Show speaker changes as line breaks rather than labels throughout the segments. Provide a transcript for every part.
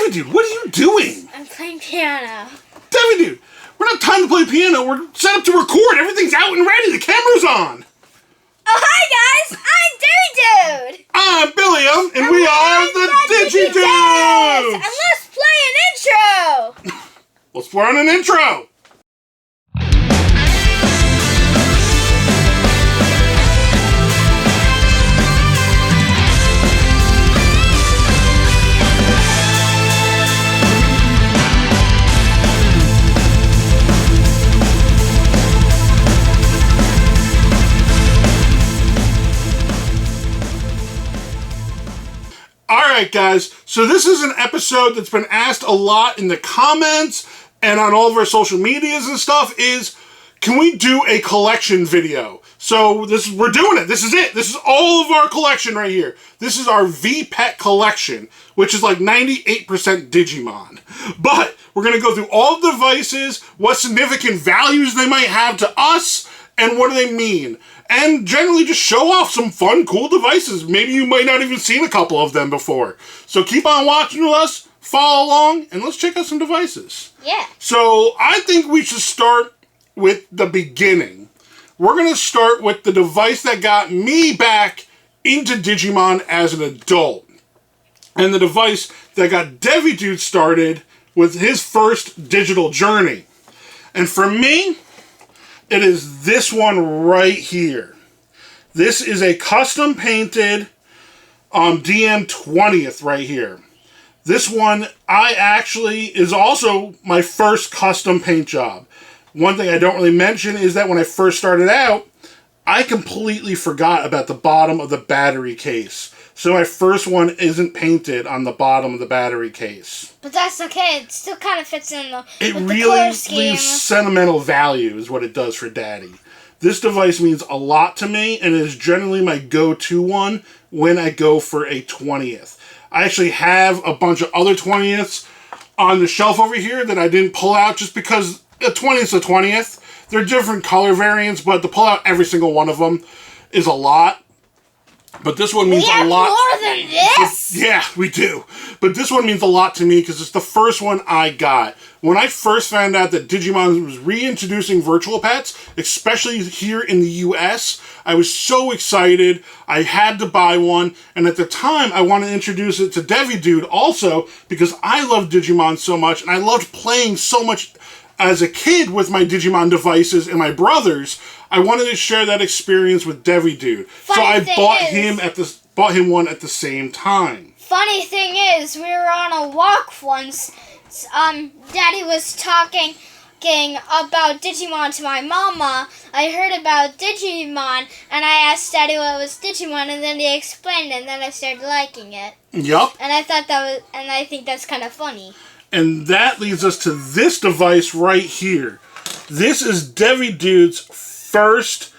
Devi-Dude, what are you doing?
I'm playing piano.
Devi-Dude, we're not time to play piano. We're set up to record. Everything's out and ready. The camera's on.
Oh, hi guys! I'm Digi-Dude!
I'm Billiam, and we are the Digi-Dudes!
And let's play an intro!
Let's play on an intro! Alright guys, so this is an episode that's been asked a lot in the comments and on all of our social medias and stuff is, can we do a collection video? So we're doing it. This is it. This is all of our collection right here. This is our V-Pet collection, which is like 98% Digimon. But we're going to go through all the devices, what significant values they might have to us, and what do they mean. And generally just show off some fun, cool devices. Maybe you might not even seen a couple of them before. So keep on watching with us, follow along, and let's check out some devices.
Yeah.
So I think we should start with the beginning. We're going to start with the device that got me back into Digimon as an adult. And the device that got Devi-Dude started with his first digital journey. And for me, it is this one right here. This is a custom painted DM 20th right here. This one is also my first custom paint job. One thing I don't really mention is that when I first started out, I completely forgot about the bottom of the battery case. So my first one isn't painted on the bottom of the battery case.
But that's okay. It still kind of fits in with
it
the
really
color scheme.
leaves sentimental value is what it does for Daddy. This device means a lot to me and is generally my go-to one when I go for a 20th. I actually have a bunch of other 20ths on the shelf over here that I didn't pull out just because a 20th is a 20th. They're different color variants, but to pull out every single one of them is a lot. But this one means a lot.
More than this?
Yeah, we do. But this one means a lot to me because it's the first one I got. When I first found out that Digimon was reintroducing virtual pets, especially here in the US, I was so excited. I had to buy one. And at the time, I wanted to introduce it to Devi-Dude also because I love Digimon so much. And I loved playing so much as a kid with my Digimon devices and my brothers. I wanted to share that experience with Devi-Dude. So I bought him one at the same time.
Funny thing is, we were on a walk once. Daddy was talking about Digimon to my mama. I heard about Digimon, and I asked Daddy what was Digimon, and then he explained it, and then I started liking it.
Yup.
And I think that's kind of funny.
And that leads us to this device right here. This is Devi-Dude's first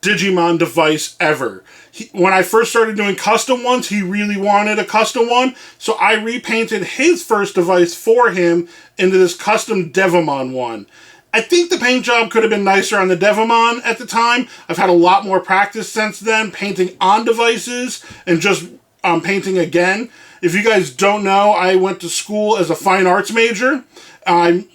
Digimon device ever. When I first started doing custom ones, he really wanted a custom one, so I repainted his first device for him into this custom Devimon one. I think the paint job could have been nicer on the Devimon at the time. I've had a lot more practice since then, painting on devices and just painting again. If you guys don't know, I went to school as a fine arts major. I'm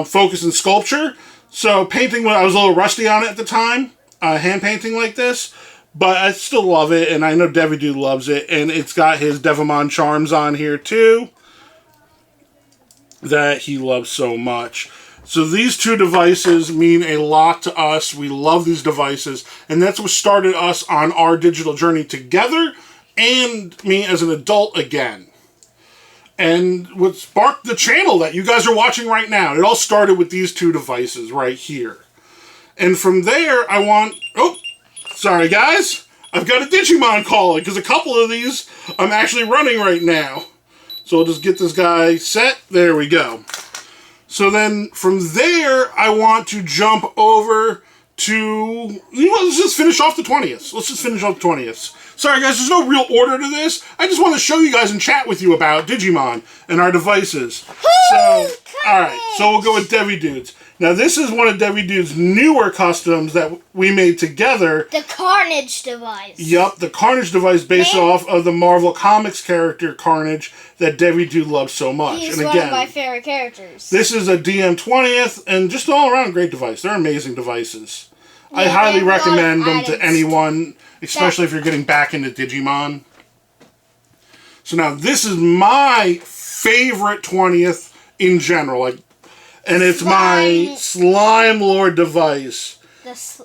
focused in sculpture. So painting, I was a little rusty on it at the time, hand painting like this, but I still love it, and I know Devi-Dude loves it, and it's got his Devimon charms on here too that he loves so much. So these two devices mean a lot to us. We love these devices, and that's what started us on our digital journey together, and me as an adult again. And what sparked the channel that you guys are watching right now. It all started with these two devices right here. And from there, sorry guys. I've got a Digimon calling because a couple of these I'm actually running right now. So I'll just get this guy set. There we go. So then from there, I want to jump over to, let's just finish off the 20th. Sorry guys, there's no real order to this. I just want to show you guys and chat with you about Digimon and our devices. So, alright, so we'll go with Devi-Dudes. Now, this is one of Digi-Dudes' newer customs that we made together.
The Carnage device.
Yup, the Carnage device based off of the Marvel Comics character Carnage that Digi-Dude loves so much.
He's
and
one
again,
of my favorite characters.
This is a DM20th, and just all around great device. They're amazing devices. I highly recommend them to anyone, especially if you're getting back into Digimon. So now, this is my favorite 20th in general. And it's my Slime Lord device.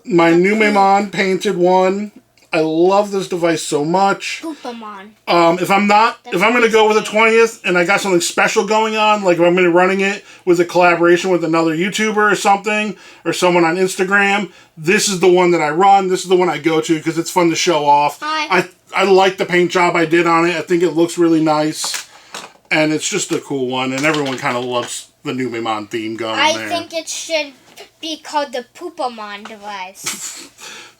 My Numemon painted one. I love this device so much.
Poopamon.
If I'm going to go with a 20th and I got something special going on, like if I'm going to be running it with a collaboration with another YouTuber or something, or someone on Instagram, this is the one that I run. This is the one I go to because it's fun to show off.
Hi.
I like the paint job I did on it. I think it looks really nice. And it's just a cool one. And everyone kind of loves the Numemon theme going there.
I think it should be called the Poopamon device.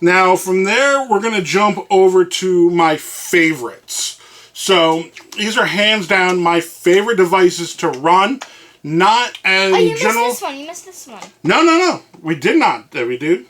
Now, from there, we're going to jump over to my favorites. So, these are hands down my favorite devices to run. Not as
you
general.
missed this one. You missed this one.
No. We did not, Digi-Dude.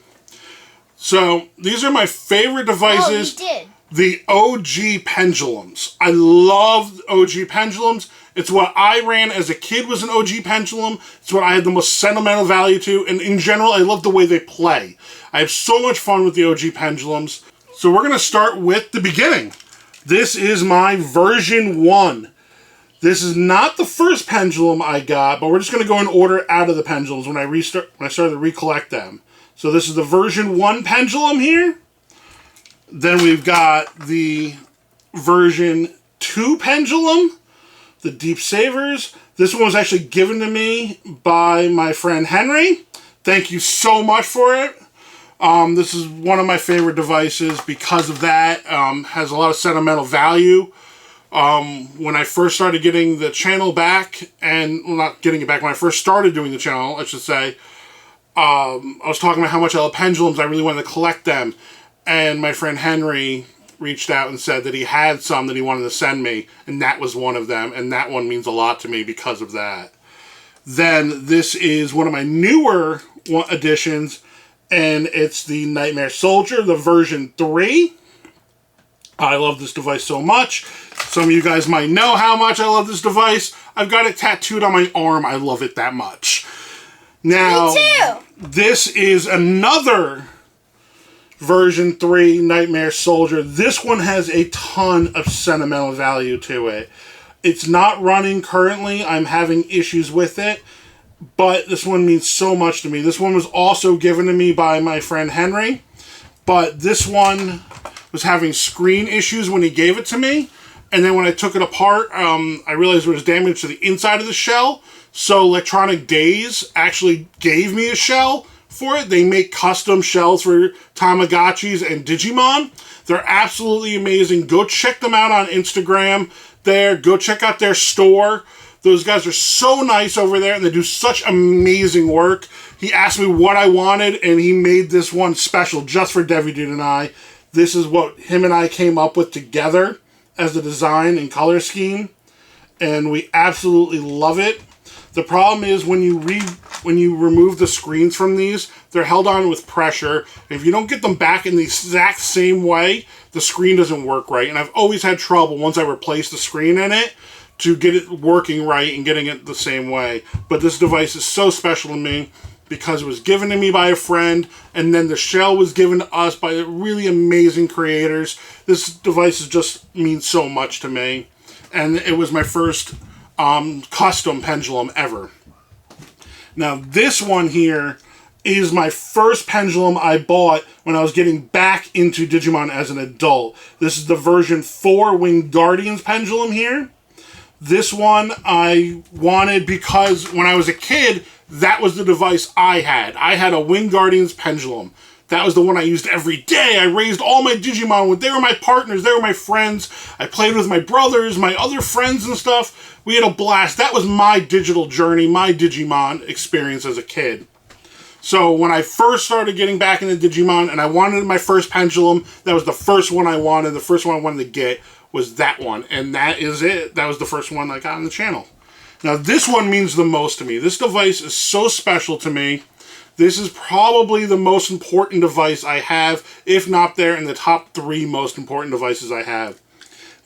So, these are my favorite devices.
Oh, you did.
The OG pendulums. I love OG pendulums. It's what I ran as a kid was an OG pendulum. It's what I had the most sentimental value to. And in general, I love the way they play. I have so much fun with the OG pendulums. So we're going to start with the beginning. This is my version 1. This is not the first pendulum I got, but we're just going to go in order out of the pendulums when I started to recollect them. So this is the version 1 pendulum here. Then we've got the version 2 pendulum, the Deep Savers. This one was actually given to me by my friend Henry. Thank you so much for it. This is one of my favorite devices because of that. Has a lot of sentimental value. When I first started getting the channel back, and well, not getting it back, when I first started doing the channel, I should say, I was talking about how much I love pendulums. I really wanted to collect them. And my friend Henry reached out and said that he had some that he wanted to send me, and that was one of them, and that one means a lot to me because of that. Then this is one of my newer additions, and it's the Nightmare Soldier, the version 3. I love this device so much. Some of you guys might know how much I love this device. I've got it tattooed on my arm. I love it that much. Now,
me too.
This is another version 3 Nightmare Soldier. This one has a ton of sentimental value to it. It's not running currently. I'm having issues with it, but this one means so much to me. This one was also given to me by my friend Henry, but this one was having screen issues when he gave it to me, and then when I took it apart, I realized there was damage to the inside of the shell, so Electronic Days actually gave me a shell for it. They make custom shells for Tamagotchis and Digimon. They're absolutely amazing. Go check them out on Instagram there. Go check out their store. Those guys are so nice over there, and they do such amazing work. He asked me what I wanted, and he made this one special just for Digi-Dude and I. This is what him and I came up with together as the design and color scheme, and we absolutely love it. The problem is when you remove the screens from these, they're held on with pressure. If you don't get them back in the exact same way, the screen doesn't work right. And I've always had trouble once I replace the screen in it to get it working right and getting it the same way. But this device is so special to me because it was given to me by a friend, and then the shell was given to us by really amazing creators. This device just means so much to me. And it was my first custom pendulum ever. Now this one here is my first pendulum I bought when I was getting back into Digimon as an adult. This is the version 4 Winged Guardians pendulum here. This one I wanted because when I was a kid, that was the device I had. I had a Winged Guardians pendulum. That was the one I used every day. I raised all my Digimon with. They were my partners. They were my friends. I played with my brothers, my other friends and stuff. We had a blast. That was my digital journey, my Digimon experience as a kid. So when I first started getting back into Digimon and I wanted my first pendulum, that was the first one I wanted. The first one I wanted to get was that one. And that is it. That was the first one I got on the channel. Now this one means the most to me. This device is so special to me. This is probably the most important device I have, if not there in the top 3 most important devices I have.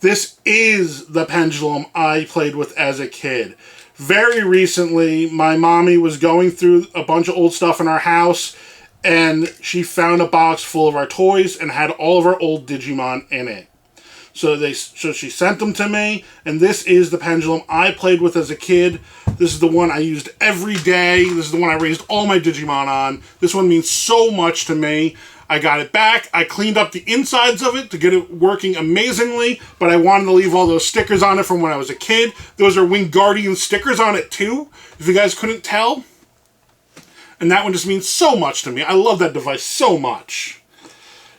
This is the pendulum I played with as a kid. Very recently, my mommy was going through a bunch of old stuff in our house, and she found a box full of our toys and had all of our old Digimon in it. So she sent them to me, and this is the pendulum I played with as a kid. This is the one I used every day. This is the one I raised all my Digimon on. This one means so much to me. I got it back. I cleaned up the insides of it to get it working amazingly, but I wanted to leave all those stickers on it from when I was a kid. Those are Wingardium stickers on it too, if you guys couldn't tell. And that one just means so much to me. I love that device so much.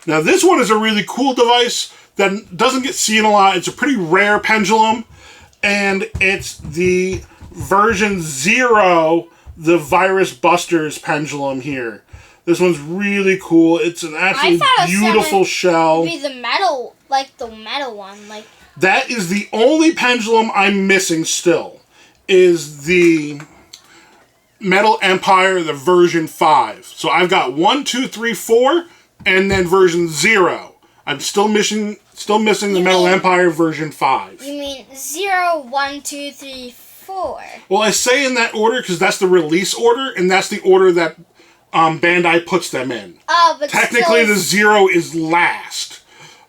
Now this one is a really cool device that doesn't get seen a lot. It's a pretty rare pendulum, and it's the version 0, the Virus Busters pendulum here. This one's really cool. It's an absolutely beautiful shell.
Be the metal, like the metal one, like.
That is the only pendulum I'm missing still, is the Metal Empire, the version 5. So I've got 1, 2, 3, 4, and then version 0. I'm still missing the Metal Empire version 5.
You mean 0, 1, 2, 3, 4?
Well, I say in that order because that's the release order, and that's the order that Bandai puts them in.
Oh, but
technically the 0 is last.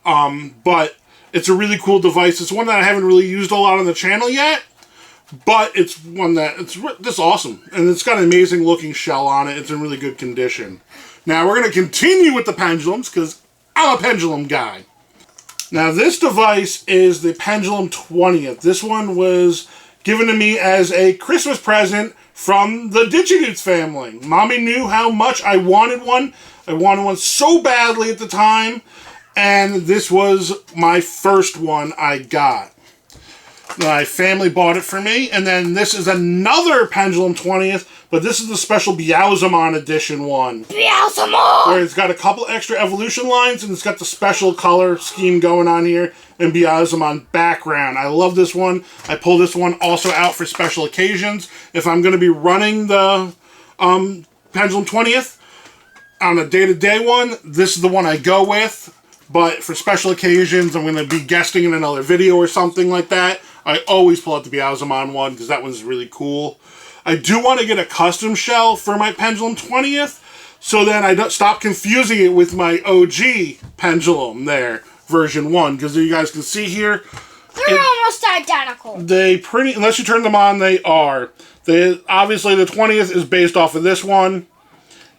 But it's a really cool device. It's one that I haven't really used a lot on the channel yet, but it's one that it's just awesome, and it's got an amazing looking shell on it. It's in really good condition. Now we're going to continue with the pendulums because I'm a pendulum guy. Now this device is the Pendulum 20th. This one was given to me as a Christmas present from the Digi-Dudes family. Mommy knew how much I wanted one. I wanted one so badly at the time, and this was my first one I got. My family bought it for me, and then this is another Pendulum 20th, but this is the special Beauzomon edition one.
Beauzomon!
Where it's got a couple extra evolution lines, and it's got the special color scheme going on here, and Beauzomon background. I love this one. I pull this one also out for special occasions. If I'm going to be running the Pendulum 20th on a day-to-day one, this is the one I go with. But for special occasions, I'm going to be guesting in another video or something like that. I always pull out the Beauzomon one because that one's really cool. I do want to get a custom shell for my Pendulum 20th, so then I don't stop confusing it with my OG Pendulum there, version 1. Because you guys can see here,
they're almost identical.
Unless you turn them on, they are. Obviously, the 20th is based off of this one.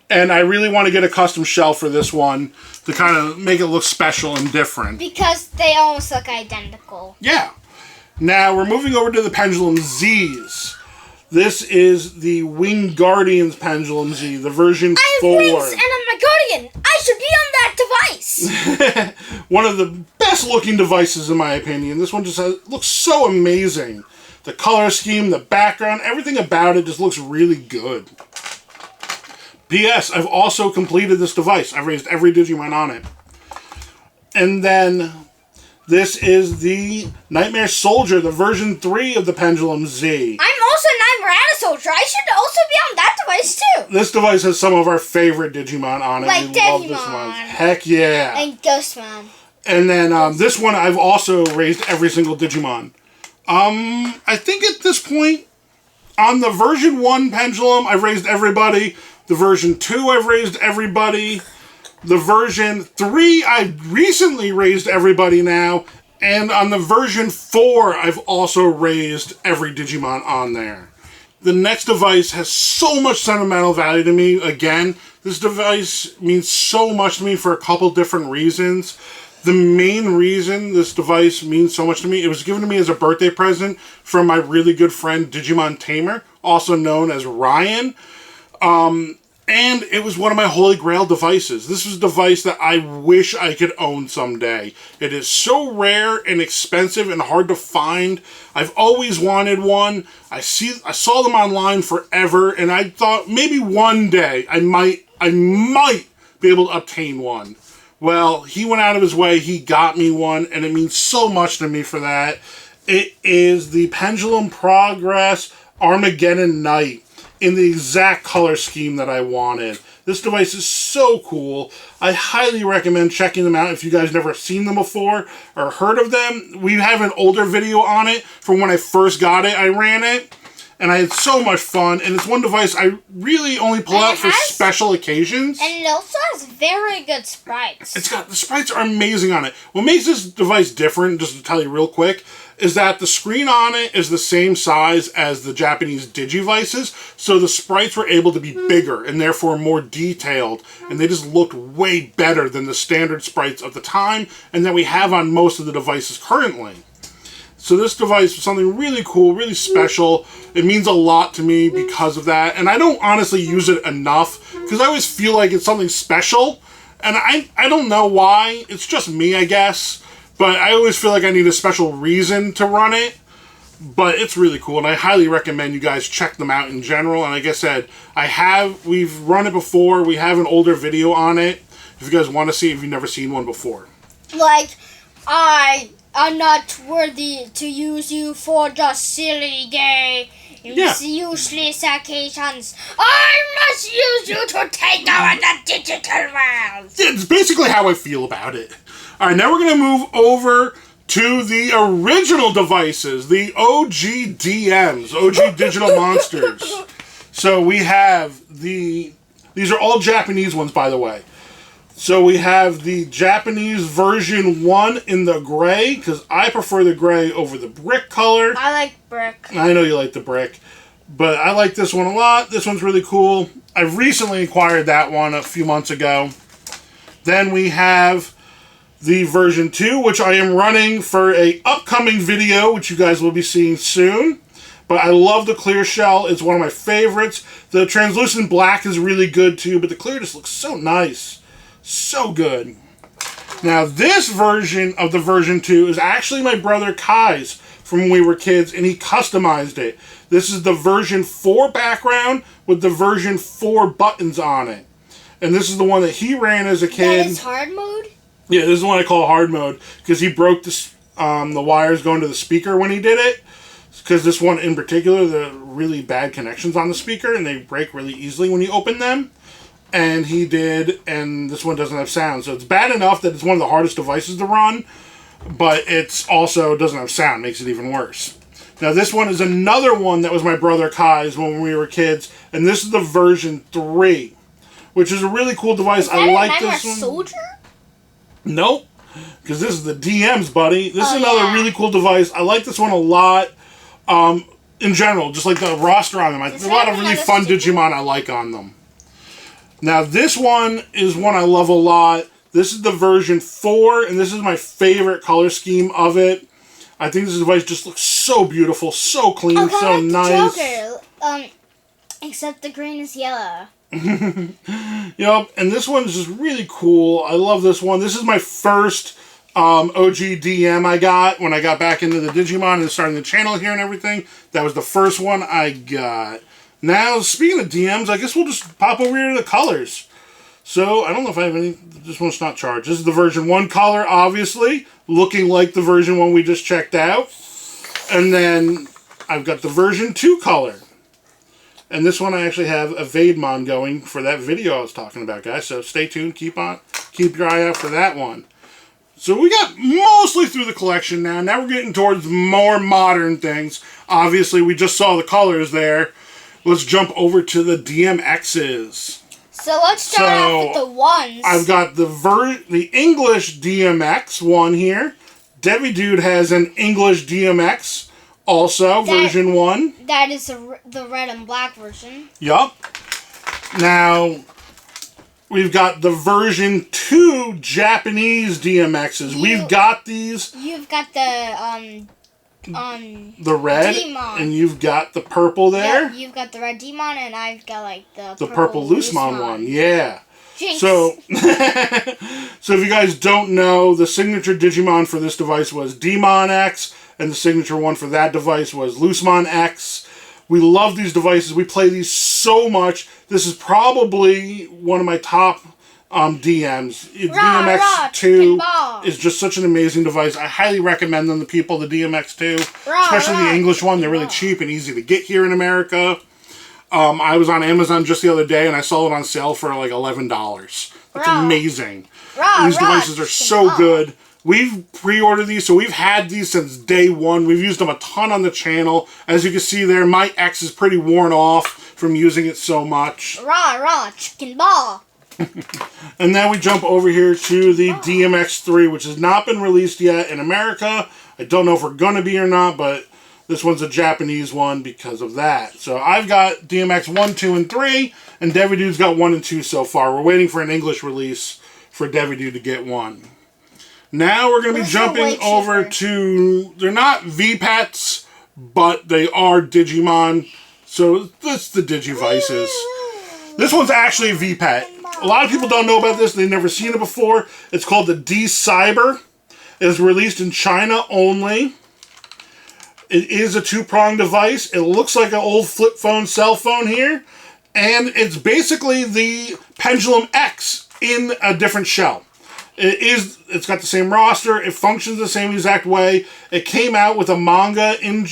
And I really want to get a custom shell for this one to kind of make it look special and different.
Because they almost look identical.
Yeah. Now, we're moving over to the Pendulum Zs. This is the Wingardium's Pendulum Z, the version 4.
I have wings and I'm a guardian. I should be on that device.
One of the best looking devices in my opinion. This one just looks so amazing. The color scheme, the background, everything about it just looks really good. P.S. I've also completed this device. I've raised every Digimon on it. And then this is the Nightmare Soldier, the version 3 of the Pendulum Z.
I'm also Nightmare Soldier. I should also be on that device too.
This device has some of our favorite Digimon on it.
Like
we love this one. Heck yeah.
And Ghostman.
And then this one I've also raised every single Digimon. I think at this point, on the version 1 Pendulum, I've raised everybody. The version 2, I've raised everybody. The version 3, I've recently raised everybody now. And on the version 4, I've also raised every Digimon on there. The next device has so much sentimental value to me. Again, this device means so much to me for a couple different reasons. The main reason this device means so much to me, it was given to me as a birthday present from my really good friend Digimon Tamer, also known as Ryan. And it was one of my holy grail devices. This was a device that I wish I could own someday. It is so rare and expensive and hard to find. I've always wanted one. I saw them online forever, and I thought maybe one day I might be able to obtain one. Well, he went out of his way. He got me one, and it means so much to me for that. It is the Pendulum Progress Armageddon Knight. in the exact color scheme that I wanted. This device is so cool. I highly recommend checking them out if you guys never seen them before or heard of them. We have an older video on it from when I first got it. I ran it, and I had so much fun. And it's one device I really only pull out for special occasions.
And it also has very good sprites.
The sprites are amazing on it. What makes this device different, just to tell you real quick, is that the screen on it is the same size as the Japanese Digivices, so the sprites were able to be bigger and therefore more detailed, and they just looked way better than the standard sprites of the time and that we have on most of the devices currently. So this device was something really cool, really special. It means a lot to me because of that, and I don't honestly use it enough because I always feel like it's something special, and I don't know why. It's just me, I guess. But I always feel like I need a special reason to run it. But it's really cool, and I highly recommend you guys check them out in general. And like I said, we've run it before. We have an older video on it. If you guys want to see it, if you've never seen one before.
Like, I am not worthy to use you for just silly gay, useless occasions. I must use you to take over the digital world.
It's basically how I feel about it. All right, now we're going to move over to the original devices, the OG DMs, OG Digital Monsters. So we have these are all Japanese ones, by the way. So we have the Japanese version 1 in the gray, because I prefer the gray over the brick color.
I like brick.
I know you like the brick, but I like this one a lot. This one's really cool. I recently acquired that one a few months ago. Then we have the version 2, which I am running for a upcoming video, which you guys will be seeing soon. But I love the clear shell. It's one of my favorites. The translucent black is really good too, but the clear just looks so nice. So good. Now this version of the version 2 is actually my brother Kai's from when we were kids, and he customized it. This is the version 4 background with the version 4 buttons on it. And this is the one that he ran as a kid.
That is hard mode?
Yeah, this is the one I call hard mode, because he broke the wires going to the speaker when he did it. Because this one in particular, there are really bad connections on the speaker, and they break really easily when you open them. And he did, and this one doesn't have sound. So it's bad enough that it's one of the hardest devices to run, but it's also doesn't have sound, makes it even worse. Now this one is another one that was my brother Kai's when we were kids, and this is the version 3, which is a really cool device. I like this one.
Soldier?
Nope, because this is the DMs, buddy. This is another really cool device. I like this one a lot. In general, just like the roster on them. There's a lot of really fun Digimon I like on them. Now this one is one I love a lot. This is the version 4, and this is my favorite color scheme of it. I think this device just looks so beautiful, so clean, so nice.
Joker. Except the green is yellow.
Yep, and this one's just really cool. I love this one. This is my first OG DM I got when I got back into the Digimon and starting the channel here and everything. That was the first one I got. Now, speaking of DMs, I guess we'll just pop over here to the colors. So, I don't know if I have any... This one's not charged. This is the version 1 color, obviously. Looking like the version 1 we just checked out. And then, I've got the version 2 color. And this one I actually have a Vademon going for that video I was talking about, guys. So, stay tuned. Keep your eye out for that one. So we got mostly through the collection now. Now we're getting towards more modern things. Obviously, we just saw the colors there. Let's jump over to the DMXs.
So let's start off with the ones.
I've got the English DMX one here. Digi-Dude has an English DMX also, version 1.
That is the red and black version.
Yup. Now... we've got the version 2 Japanese DMXs. We've got these. You've got
the
red,
Demon.
And you've got the purple there.
Yeah, you've got the red Demon, and I've got like the
purple Loosemon one. Yeah.
Jinx.
So if you guys don't know, the signature Digimon for this device was Demon X, and the signature one for that device was Loosemon X. We love these devices. We play these so much. This is probably one of my top DMs. DMX2 is just such an amazing device. I highly recommend them to people, the DMX2. Especially the English one. They're really cheap and easy to get here in America. I was on Amazon just the other day, and I saw it on sale for like $11. That's amazing. These devices are so good. We've pre-ordered these, so we've had these since day one. We've used them a ton on the channel. As you can see there, my X is pretty worn off from using it so much.
Chicken ball.
And then we jump over here to the DMX3, which has not been released yet in America. I don't know if we're going to be or not, but this one's a Japanese one because of that. So I've got DMX 1, 2, and 3, and Digidude's got 1 and 2 so far. We're waiting for an English release for Digidude to get 1. Now we're going to be jumping over to, they're not V-Pets, but they are Digimon. So that's the Digivices. This one's actually a V-Pet. A lot of people don't know about this. They've never seen it before. It's called the D-Cyber. It is released in China only. It is a 2-pronged device. It looks like an old flip phone, cell phone here. And it's basically the Pendulum X in a different shell. It's got the same roster. It functions the same exact way. It came out with a manga in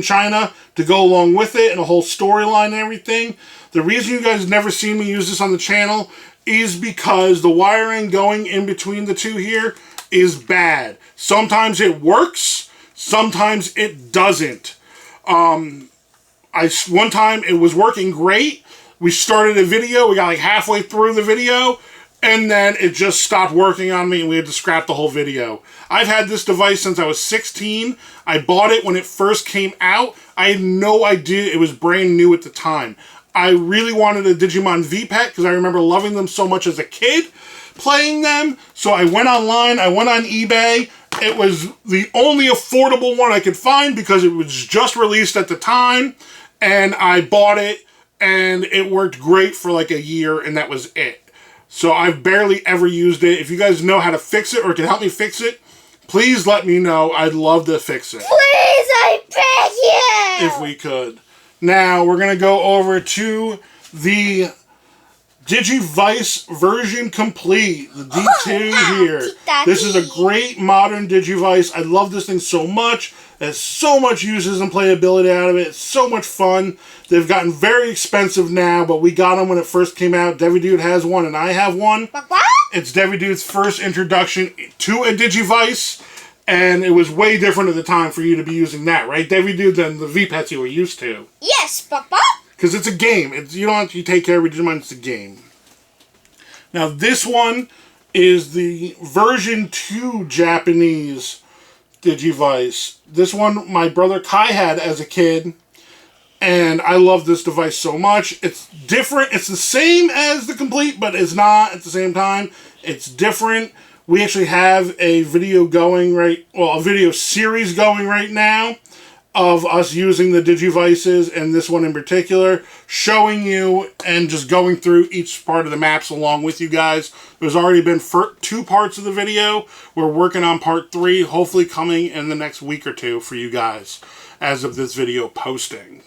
China to go along with it and a whole storyline and everything. The reason you guys have never seen me use this on the channel is because the wiring going in between the two here is bad. Sometimes it works, sometimes it doesn't. One time it was working great. We started a video, we got like halfway through the video, and then it just stopped working on me and we had to scrap the whole video. I've had this device since I was 16. I bought it when it first came out. I had no idea it was brand new at the time. I really wanted a Digimon V-Pet because I remember loving them so much as a kid, playing them. So I went online, I went on eBay. It was the only affordable one I could find because it was just released at the time. And I bought it and it worked great for like a year and that was it. So I've barely ever used it. If you guys know how to fix it or can help me fix it, please let me know. I'd love to fix it.
Please, I beg you!
If we could. Now, we're going to go over to the Digivice version complete. The D2 here. This is a great modern Digivice. I love this thing so much. It has so much uses and playability out of it. It's so much fun. They've gotten very expensive now, but we got them when it first came out. Digidude has one and I have one. It's Digidude's first introduction to a Digivice, and it was way different at the time for you to be using that, right, Digidude, than the V-Pets you were used to.
Yes, Papa.
Because it's a game. You don't have to take care of your Digimon, it's a game. Now, this one is the version 2 Japanese Digivice. This one my brother Kai had as a kid, and I love this device so much. It's different. It's the same as the complete, but it's not at the same time. It's different. We actually have a video going a video series going right now of us using the Digivices, and this one in particular, showing you and just going through each part of the maps along with you guys. There's already been 2 parts of the video. We're working on part 3, hopefully coming in the next week or 2 for you guys as of this video posting.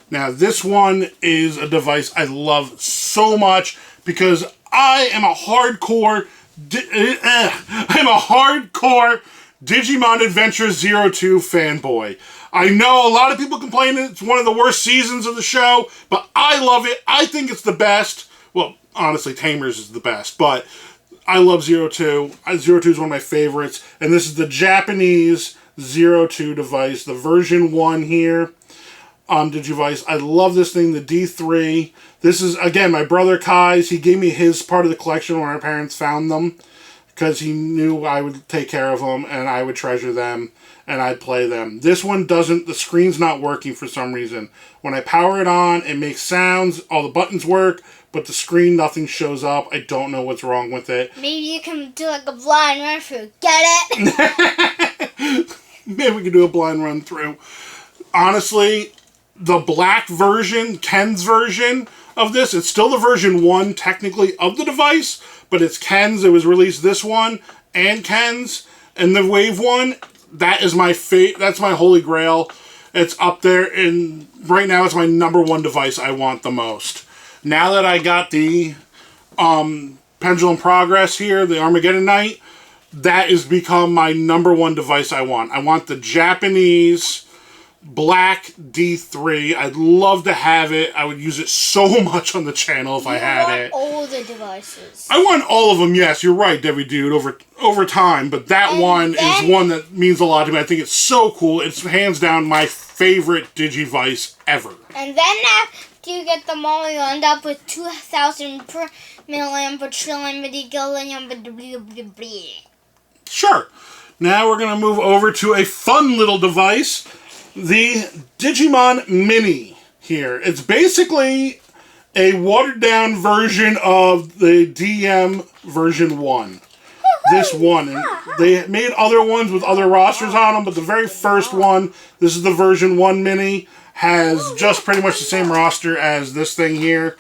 Now, this one is a device I love so much because I am a hardcore Digimon Adventure 02 fanboy. I know a lot of people complain it's one of the worst seasons of the show, but I love it. I think it's the best. Well, honestly, Tamers is the best, but I love 02. 02 is one of my favorites, and this is the Japanese 02 device, the version 1 here on Digivice. I love this thing, the D3. This is, again, my brother Kai's. He gave me his part of the collection when our parents found them because he knew I would take care of them and I would treasure them and I'd play them. This one doesn't, the screen's not working for some reason. When I power it on, it makes sounds, all the buttons work, but the screen, nothing shows up. I don't know what's wrong with it.
Maybe you can do like a blind run through. Get it?
Maybe we can do a blind run through. Honestly, the black version, Ken's version of this, it's still the version 1 technically of the device, but it's Ken's. It was released this one and Ken's, and the Wave one, that is my that's my holy grail. It's up there, and right now it's my #1 device I want the most. Now that I got the Pendulum Progress here, the Armageddon Knight, that has become my #1 device I want. I want the Japanese black D3. I'd love to have it. I would use it so much on the channel if I had it.
All the devices.
I want all of them, yes, you're right, Debbie Dude, over time, but that one is one that means a lot to me. I think it's so cool. It's hands down my favorite Digivice ever.
And then after you get them all, you end up with 2,000 per million per trillion per gillion.
Sure. Now we're going to move over to a fun little device, the Digimon Mini here. It's basically a watered-down version of the DM version 1. This one. And they made other ones with other rosters on them, but the very first one, this is the version 1 Mini, has just pretty much the same roster as this thing here.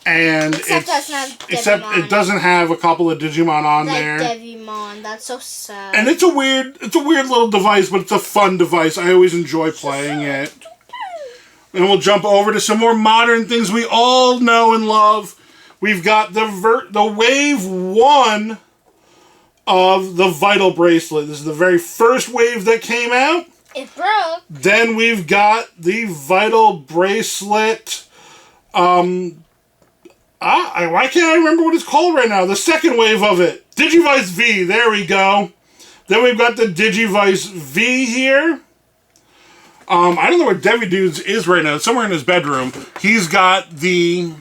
And
Except
it doesn't have a couple of Digimon on there.
Devimon, that's so sad.
And it's a weird little device, but it's a fun device. I always enjoy playing it. And we'll jump over to some more modern things we all know and love. We've got the Wave 1 of the Vital Bracelet. This is the very first wave that came out.
It broke.
Then we've got the Vital Bracelet. Why can't I remember what it's called right now? The second wave of it. Digivice V. There we go. Then we've got the Digivice V here. I don't know where Digi-Dudes is right now. It's somewhere in his bedroom. He's got the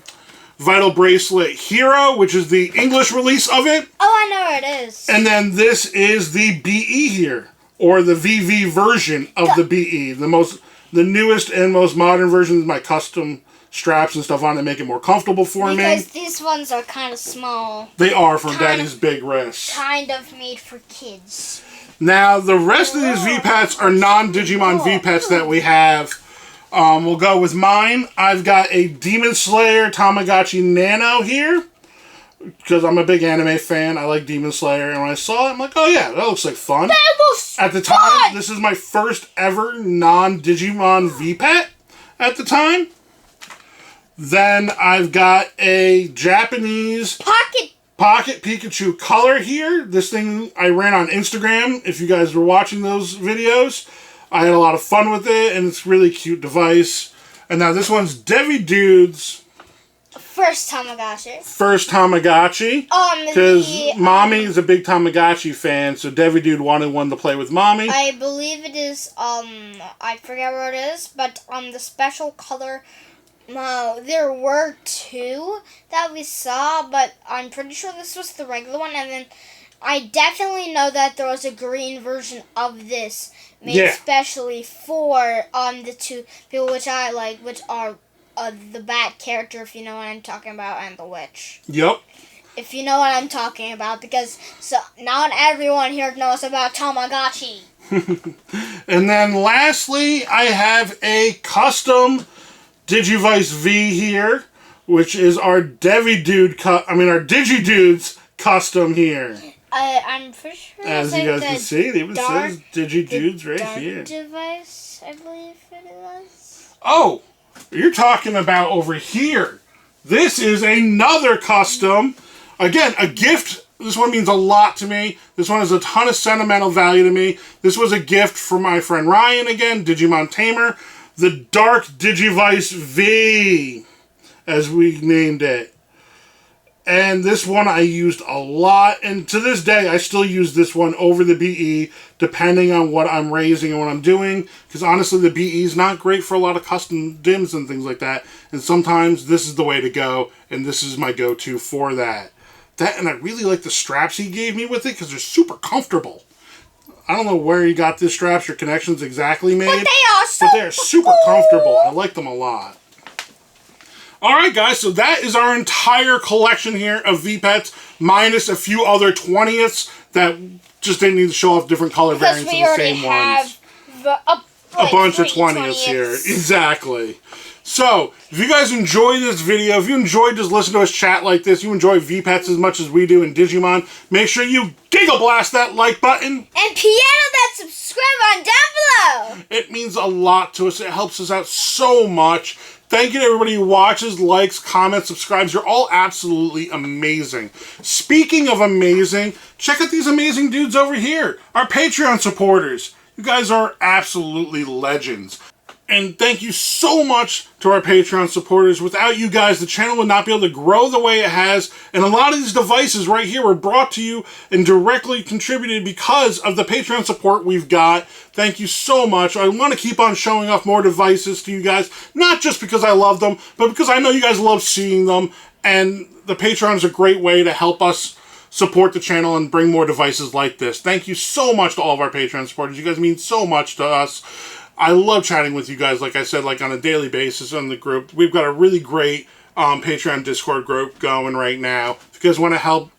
Vital Bracelet Hero, which is the English release of it.
Oh, I know where it is.
And then this is the BE here, or the VV version of the BE. The newest and most modern version is my custom straps and stuff on to make it more comfortable for me.
Because these ones are kind of small.
They are from Daddy's big wrists.
Kind of made for kids.
Now, the rest of these V-Pats are non-Digimon V-Pats that we have. We'll go with mine. I've got a Demon Slayer Tamagotchi Nano here. Because I'm a big anime fan. I like Demon Slayer. And when I saw it, I'm like, oh yeah, that looks like fun.
That was
At the time, this is my first ever non-Digimon V-Pat at the time. Then I've got a Japanese Pocket Pikachu color here. This thing I ran on Instagram. If you guys were watching those videos, I had a lot of fun with it, and it's a really cute device. And now this one's Digi-Dudes'
first Tamagotchi.
Because Mommy is a big Tamagotchi fan, so Digi-Dude wanted one to play with Mommy.
I believe it is, I forget where it is, but the special color. There were two that we saw, but I'm pretty sure this was the regular one. And then I definitely know that there was a green version of this made especially for the two people which I like, which are the Bat character, if you know what I'm talking about, and the Witch.
Yep.
If you know what I'm talking about, because not everyone here knows about Tamagotchi.
And then lastly, I have a custom Digivice V here, which is our Digi-Dudes custom here.
I'm pretty sure
as you guys can see, it even says Digi-Dudes right here.
Device, I believe it was.
Oh, you're talking about over here. This is another custom. Again, a gift. This one means a lot to me. This one has a ton of sentimental value to me. This was a gift from my friend Ryan again, Digimon Tamer. The Dark Digivice V, as we named it. And this one I used a lot, and to this day I still use this one over the BE, depending on what I'm raising and what I'm doing, because honestly the BE is not great for a lot of custom DIMs and things like that, and sometimes this is the way to go, and this is my go-to for that. And I really like the straps he gave me with it, because they're super comfortable. I don't know where he got this straps or connections exactly made.
But they are
super comfortable. I like them a lot. Alright guys, so that is our entire collection here of V-Pets, minus a few other 20ths that just didn't need to show off different color variants of the same ones. A bunch of 20ths here. Exactly. So, if you guys enjoyed this video, if you enjoyed just listening to us chat like this, you enjoy V-Pets as much as we do in Digimon, make sure you Giga Blast that like button.
And piano that subscribe on down below.
It means a lot to us. It helps us out so much. Thank you to everybody who watches, likes, comments, subscribes. You're all absolutely amazing. Speaking of amazing, check out these amazing dudes over here. Our Patreon supporters. You guys are absolutely legends. And thank you so much to our Patreon supporters. Without you guys, the channel would not be able to grow the way it has. And a lot of these devices right here were brought to you and directly contributed because of the Patreon support we've got. Thank you so much. I want to keep on showing off more devices to you guys. Not just because I love them, but because I know you guys love seeing them. And the Patreon is a great way to help us support the channel and bring more devices like this. Thank you so much to all of our Patreon supporters. You guys mean so much to us. I love chatting with you guys, like I said, like on a daily basis on the group. We've got a really great Patreon Discord group going right now. If you guys want to help,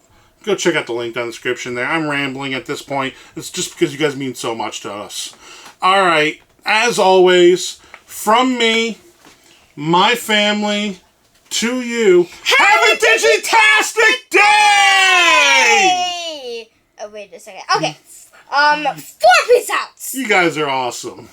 go check out the link down in the description there. I'm rambling at this point. It's just because you guys mean so much to us. Alright, as always, from me, my family, to you, have a Digitastic day!
Oh, wait a second. Okay. 4 peace outs!
You guys are awesome.